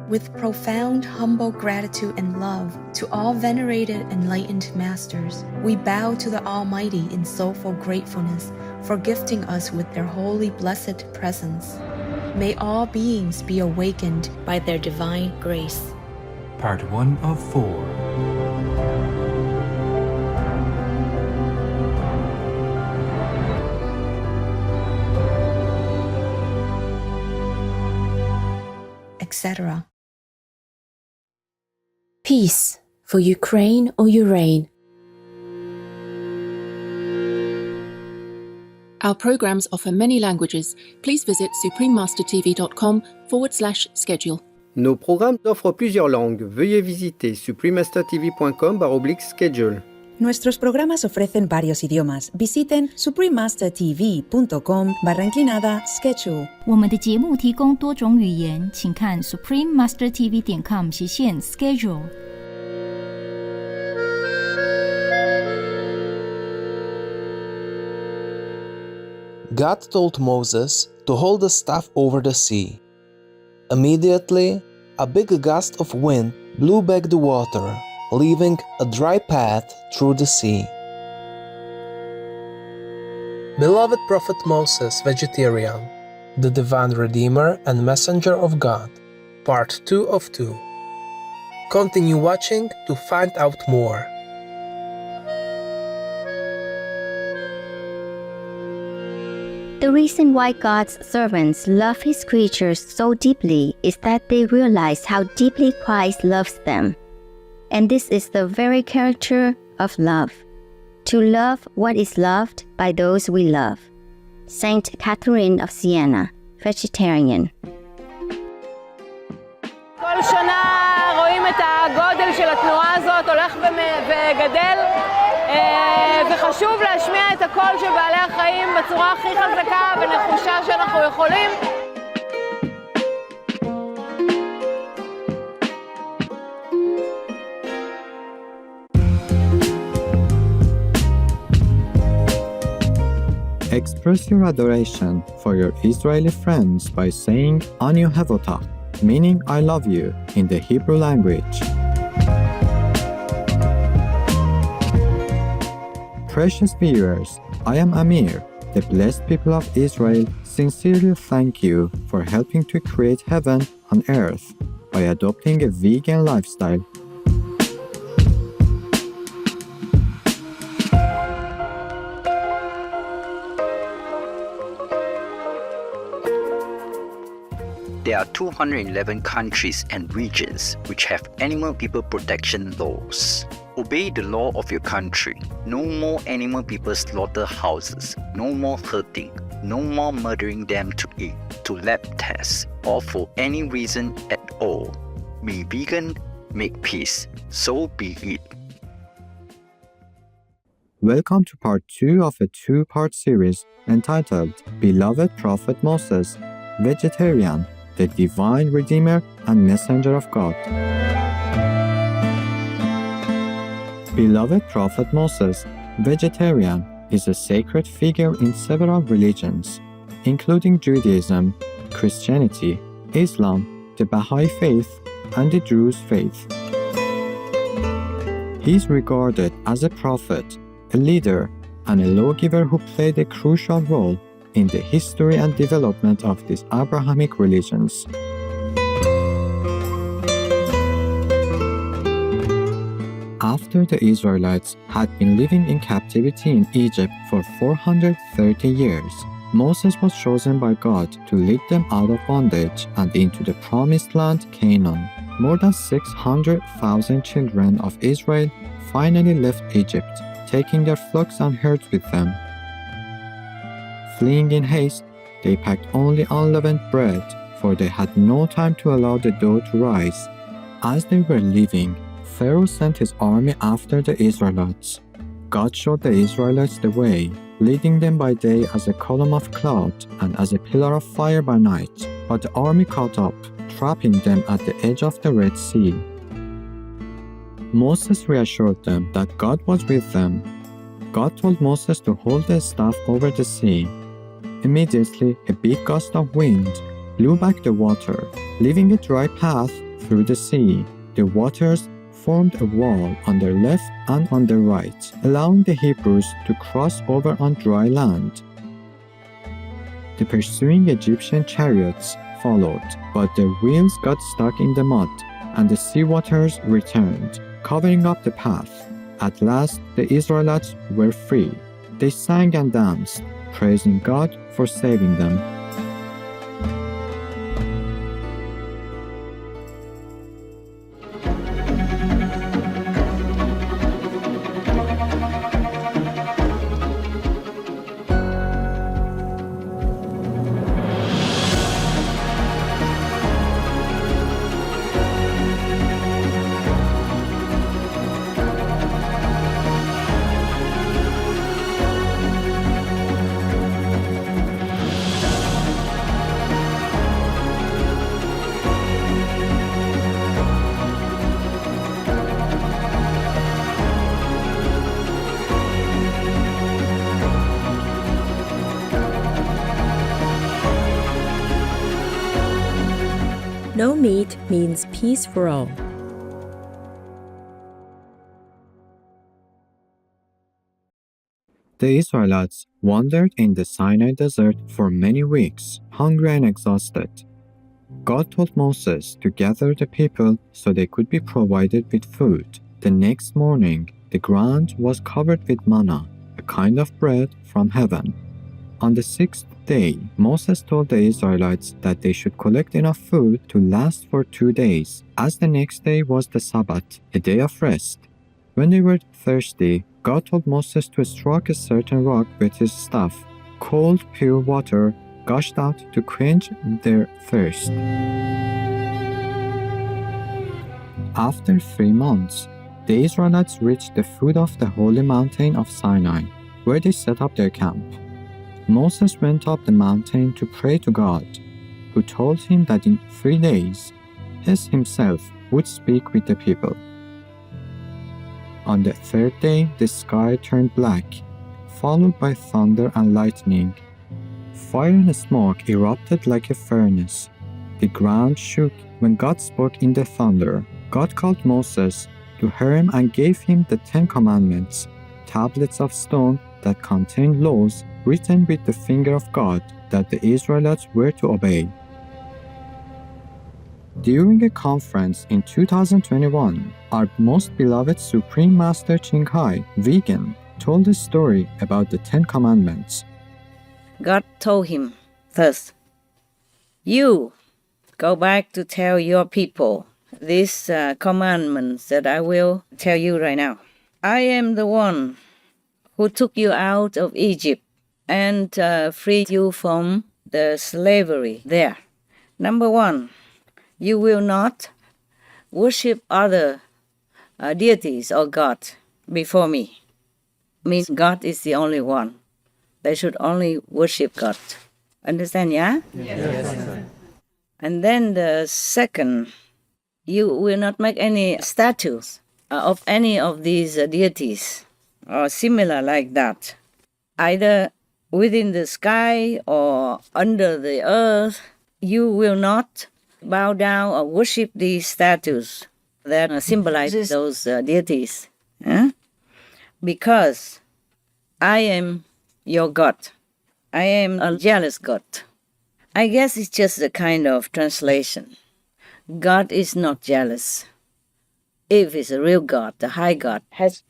With profound, humble gratitude and love to all venerated enlightened masters, we bow to the Almighty in soulful gratefulness for gifting us with their holy blessed presence. May all beings be awakened by their divine grace. Part 1 of 4. Etc. Peace for Ukraine or your reign. Our programs offer many languages. Please visit suprememastertv.com/schedule. Nos programmes offrent plusieurs langues. Veuillez visiter suprememastertv.com/schedule. Nuestros programas ofrecen varios idiomas. Visiten suprememastertv.com/schedule。我们的节目提供多种语言，请看 suprememastertv.com/schedule。God told Moses to hold the staff over the sea. Immediately, a big gust of wind blew back the water, leaving a dry path through the sea. Beloved Prophet Moses, vegetarian, the divine Redeemer and Messenger of God, Part 2 of 2. Continue watching to find out more. The reason why God's servants love His creatures so deeply is that they realize how deeply Christ loves them. And this is the very character of love, to love what is loved by those we love. Saint Catherine of Siena, vegetarian. כל שנה רואים את הגודל של התנועה הזאת הולך וגדל, וחשוב להשמיע את הקול של בעלי החיים בצורה הכי חזקה ונחושה שאנחנו יכולים. Express your adoration for your Israeli friends by saying Ani Hevotah, meaning I love you in the Hebrew language. Precious viewers, I am Amir. The blessed people of Israel sincerely thank you for helping to create heaven on earth by adopting a vegan lifestyle. There are 211 countries and regions which have animal people protection laws. Obey the law of your country. No more animal people slaughter houses. No more hurting. No more murdering them to eat, to lab tests, or for any reason at all. Be vegan, make peace. So be it. Welcome to part 2 of a 2-part series entitled Beloved Prophet Moses, Vegetarian, the Divine Redeemer and Messenger of God. Beloved Prophet Moses, vegetarian, is a sacred figure in several religions, including Judaism, Christianity, Islam, the Bahá'í faith, and the Druze faith. He is regarded as a prophet, a leader, and a lawgiver who played a crucial role in the history and development of these Abrahamic religions. After the Israelites had been living in captivity in Egypt for 430 years, Moses was chosen by God to lead them out of bondage and into the promised land Canaan. More than 600,000 children of Israel finally left Egypt, taking their flocks and herds with them. Fleeing in haste, they packed only unleavened bread, for they had no time to allow the dough to rise. As they were leaving, Pharaoh sent his army after the Israelites. God showed the Israelites the way, leading them by day as a column of cloud and as a pillar of fire by night. But the army caught up, trapping them at the edge of the Red Sea. Moses reassured them that God was with them. God told Moses to hold the staff over the sea. Immediately, a big gust of wind blew back the water, leaving a dry path through the sea. The waters formed a wall on their left and on their right, allowing the Hebrews to cross over on dry land. The pursuing Egyptian chariots followed, but their wheels got stuck in the mud, and the sea waters returned, covering up the path. At last, the Israelites were free. They sang and danced, praising God for saving them. No meat means peace for all. The Israelites wandered in the Sinai desert for many weeks, hungry and exhausted. God told Moses to gather the people so they could be provided with food. The next morning, the ground was covered with manna, a kind of bread from heaven. On the sixth day, Moses told the Israelites that they should collect enough food to last for 2 days, as the next day was the Sabbath, a day of rest. When they were thirsty, God told Moses to strike a certain rock with his staff. Cold, pure water gushed out to quench their thirst. After 3 months, the Israelites reached the foot of the holy mountain of Sinai, where they set up their camp. Moses went up the mountain to pray to God, who told him that in 3 days, he himself would speak with the people. On the 3rd day, the sky turned black, followed by thunder and lightning. Fire and smoke erupted like a furnace. The ground shook when God spoke in the thunder. God called Moses to him and gave him the 10 Commandments, tablets of stone that contained laws written with the finger of God that the Israelites were to obey. During a conference in 2021, our most beloved Supreme Master Ching Hai, vegan, told a story about the 10 Commandments. God told him, thus, "You go back to tell your people these commandments that I will tell you right now. I am the one who took you out of Egypt and freed you from the slavery there. Number 1, you will not worship other deities or God before me. Means God is the only one. They should only worship God. Understand, yeah? Yes. And then the second, you will not make any statues of any of these deities or similar like that, either within the sky or under the earth. You will not bow down or worship these statues that symbolize those deities. Because I am your God. I am a jealous God." I guess it's just a kind of translation. God is not jealous. If it's a real God, the high God,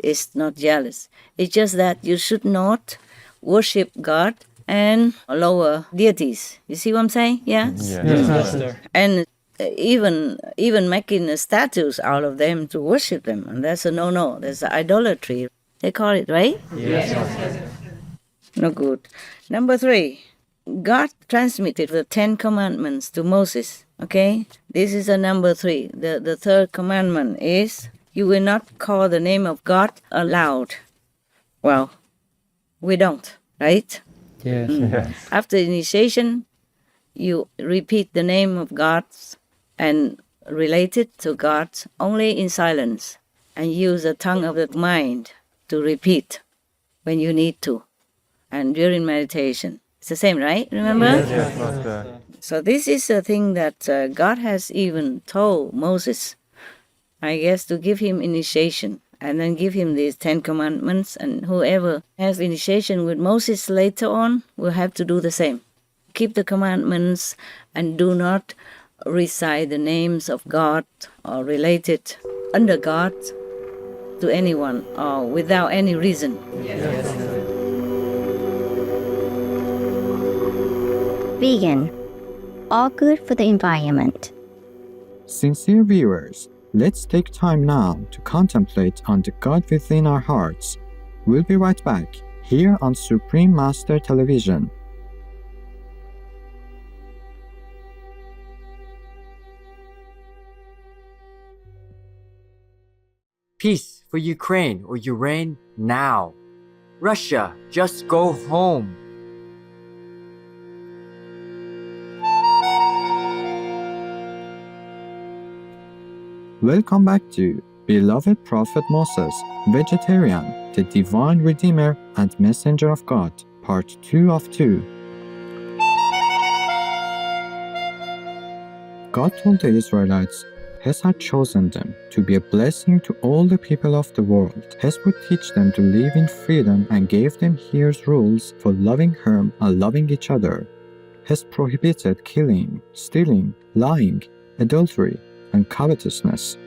is not jealous. It's just that you should not worship God and lower deities. You see what I'm saying? Yes? Yes, Master. And even making statues out of them to worship them. And that's a no-no. That's idolatry. They call it, right? Yes, Master. No good. Number 3, God transmitted the 10 Commandments to Moses. Okay? This is a number 3. The 3rd commandment is, you will not call the name of God aloud. Well, we don't, right? Yes. Yes. After initiation, you repeat the name of God and relate it to God only in silence, and use the tongue of the mind to repeat when you need to, and during meditation. It's the same, right? Remember? Yes, Master. So this is a thing that God has even told Moses, I guess, to give him initiation and then give him these 10 commandments, and whoever has initiation with Moses later on will have to do the same. Keep the commandments and do not recite the names of God or related under God to anyone or without any reason. Vegan. All good for the environment. Sincere viewers, let's take time now to contemplate on the God within our hearts. We'll be right back here on Supreme Master Television. Peace for Ukraine or Ukraine now. Russia, just go home. Welcome back to Beloved Prophet Moses, Vegetarian, the Divine Redeemer and Messenger of God, Part 2 of 2. God told the Israelites, His had chosen them to be a blessing to all the people of the world. His would teach them to live in freedom and gave them His rules for loving Him and loving each other. His prohibited killing, stealing, lying, adultery, and covetousness.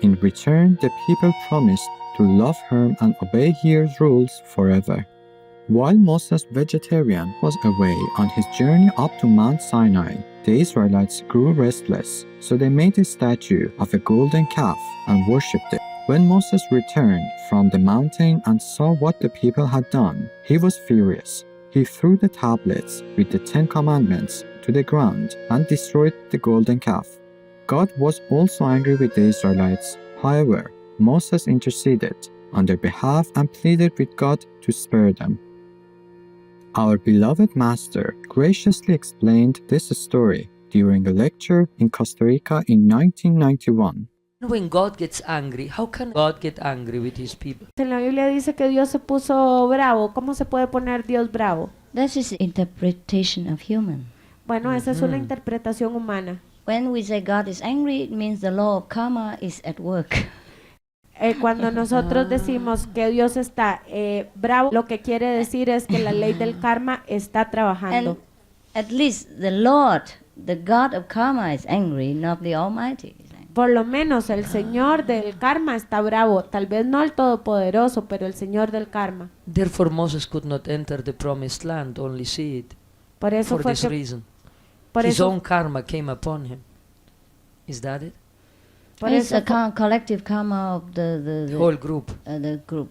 In return, the people promised to love Him and obey His rules forever. While Moses, vegetarian, was away on his journey up to Mount Sinai, the Israelites grew restless, so they made a statue of a golden calf and worshipped it. When Moses returned from the mountain and saw what the people had done, he was furious. He threw the tablets with the 10 commandments to the ground and destroyed the golden calf. God was also angry with the Israelites. However, Moses interceded on their behalf and pleaded with God to spare them. Our beloved Master graciously explained this story during a lecture in Costa Rica in 1991. When God gets angry, how can God get angry with His people? En la Biblia dice que Dios se puso bravo. ¿Cómo se puede poner Dios bravo? That is interpretation of human. Bueno, esa es una interpretación humana. When we say God is angry, it means the law of karma is at work. Cuando nosotros decimos que Dios está bravo, lo que quiere decir es que la ley del karma está trabajando. And at least the Lord, the God of karma, is angry, not the Almighty. Por lo menos el Señor del karma está bravo, tal vez no el Todopoderoso, pero el Señor del karma. Therefore Moses could not enter the promised land, only see it. Por eso For fue this que, reason. Por His eso, own karma came upon him. Is that it? Por It's eso a collective karma of the whole group. The group.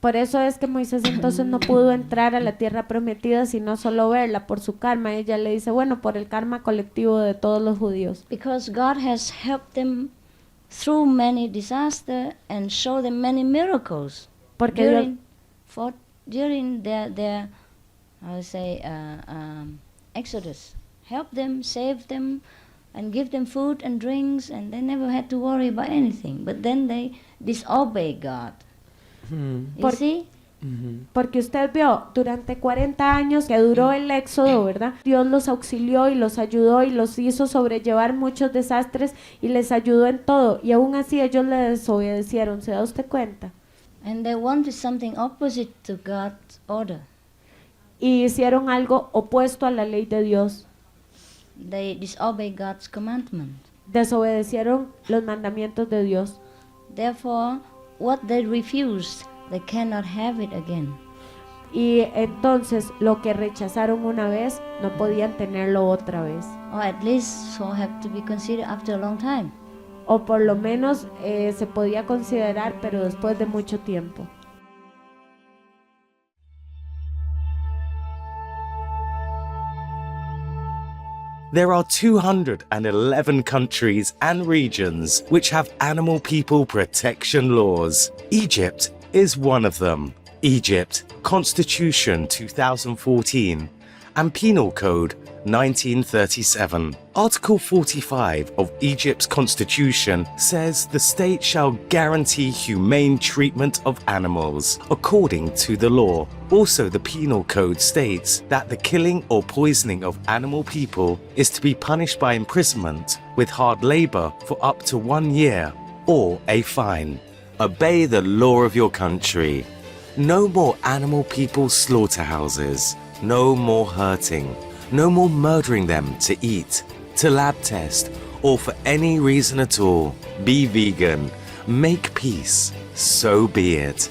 Por eso es que Moisés entonces no pudo entrar a la tierra prometida, sino solo verla por su karma. Ella le dice, bueno, por el karma colectivo de todos los judíos. Because God has helped them through many disasters and showed them many miracles. Porque during their I would say exodus, help them, save them, and give them food and drinks, and they never had to worry about anything. But then they disobey God. You see? Porque usted vio, durante 40 años que duró el éxodo, ¿verdad? Dios los auxilió y los ayudó y los hizo sobrellevar muchos desastres y les ayudó en todo. Y aún así ellos le desobedecieron, ¿se da usted cuenta? And they wanted something opposite to God's order. Y hicieron algo opuesto a la ley de Dios. They disobeyed God's commandment. Desobedecieron los mandamientos de Dios. Therefore, what they refused, they cannot have it again. Y entonces lo que rechazaron una vez no podían tenerlo otra vez. Or at least so have to be considered after a long time. O por lo menos se podía considerar, pero después de mucho tiempo. There are 211 countries and regions which have animal people protection laws. Egypt is one of them. Egypt Constitution 2014 and Penal Code 1937. Article 45 of Egypt's constitution says the state shall guarantee humane treatment of animals according to the law. Also, the penal code states that the killing or poisoning of animal people is to be punished by imprisonment with hard labor for up to 1 year or a fine. Obey the law of your country. No more animal people slaughterhouses. No more hurting. No more murdering them to eat, to lab test, or for any reason at all. Be vegan. Make peace. So be it.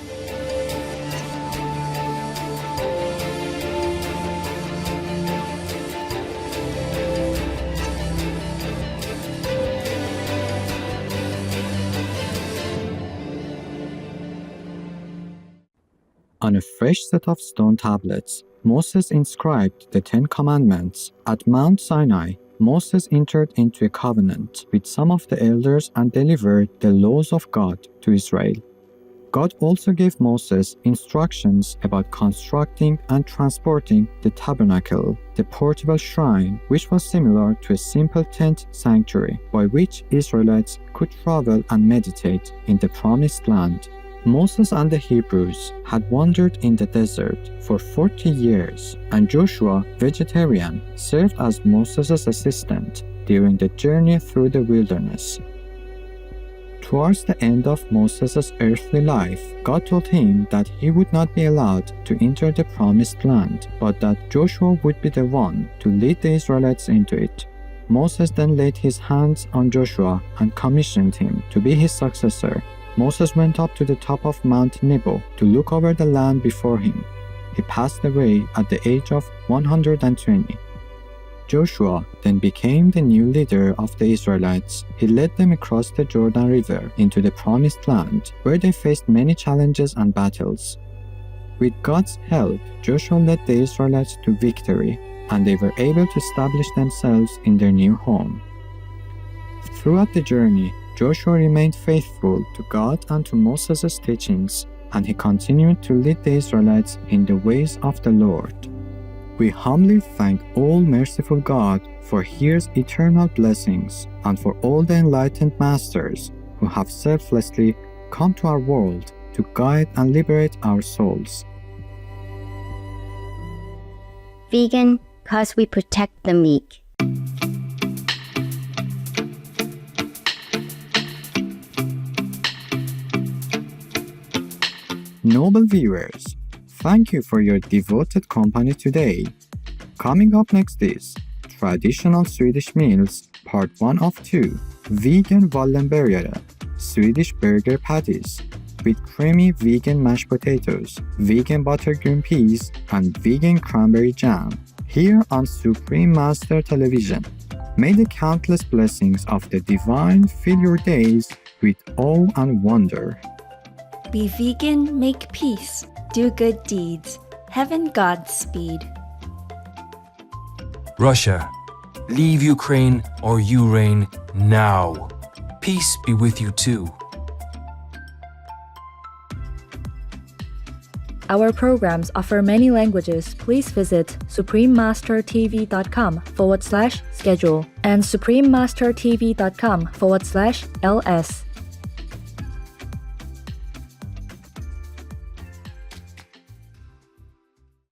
On a fresh set of stone tablets, Moses inscribed the 10 Commandments. At Mount Sinai, Moses entered into a covenant with some of the elders and delivered the laws of God to Israel. God also gave Moses instructions about constructing and transporting the tabernacle, the portable shrine, which was similar to a simple tent sanctuary by which Israelites could travel and meditate in the promised land. Moses and the Hebrews had wandered in the desert for 40 years, and Joshua, vegetarian, served as Moses' assistant during the journey through the wilderness. Towards the end of Moses' earthly life, God told him that he would not be allowed to enter the promised land, but that Joshua would be the one to lead the Israelites into it. Moses then laid his hands on Joshua and commissioned him to be his successor. Moses went up to the top of Mount Nebo to look over the land before him. He passed away at the age of 120. Joshua then became the new leader of the Israelites. He led them across the Jordan River into the promised land, where they faced many challenges and battles. With God's help, Joshua led the Israelites to victory, and they were able to establish themselves in their new home. Throughout the journey, Joshua remained faithful to God and to Moses' teachings, and he continued to lead the Israelites in the ways of the Lord. We humbly thank all merciful God for His eternal blessings and for all the enlightened masters who have selflessly come to our world to guide and liberate our souls. Vegan, 'cause we protect the meek. Noble viewers, thank you for your devoted company today. Coming up next is Traditional Swedish Meals Part 1 of 2, Vegan Wallenburgare, Swedish burger patties, with creamy vegan mashed potatoes, vegan buttered green peas, and vegan cranberry jam, here on Supreme Master Television. May the countless blessings of the divine fill your days with awe and wonder. Be vegan, make peace, do good deeds. Heaven Godspeed. Russia, leave Ukraine or you reign now. Peace be with you too. Our programs offer many languages. Please visit suprememastertv.com/schedule and suprememastertv.com/ls.